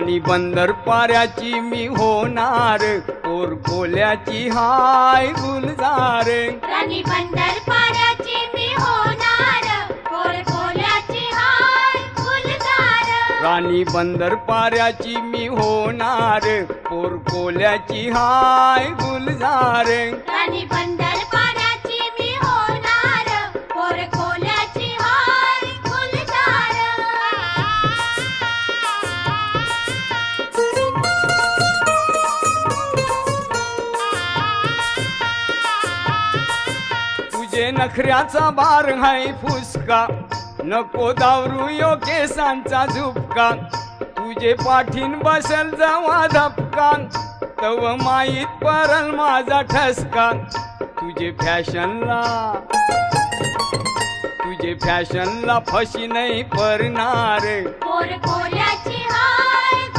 आणि बंदर पाऱ्याची मी होणार, कोरकोल्याची हाय गुलजार. राणी बंदर पाऱ्याची मी होणार, कोरकोल्याची हाय गुलजार. राणी बंदर पाऱ्याची मी होणार, कोरकोल्याची हाय गुलजार. राणी बंदर पाऱ्याची मी होणार, कोरकोल्याची हाय गुलजार. तुझे नखऱ्याचा बार हाय फुसका, नको दावरू यो केसांचा झुपका. तुझे पाठीन बसल जवा धपका, तव माहीत परल माझा ठसका. तुझे फॅशनला फशी नाही परणार. कोरकोल्याची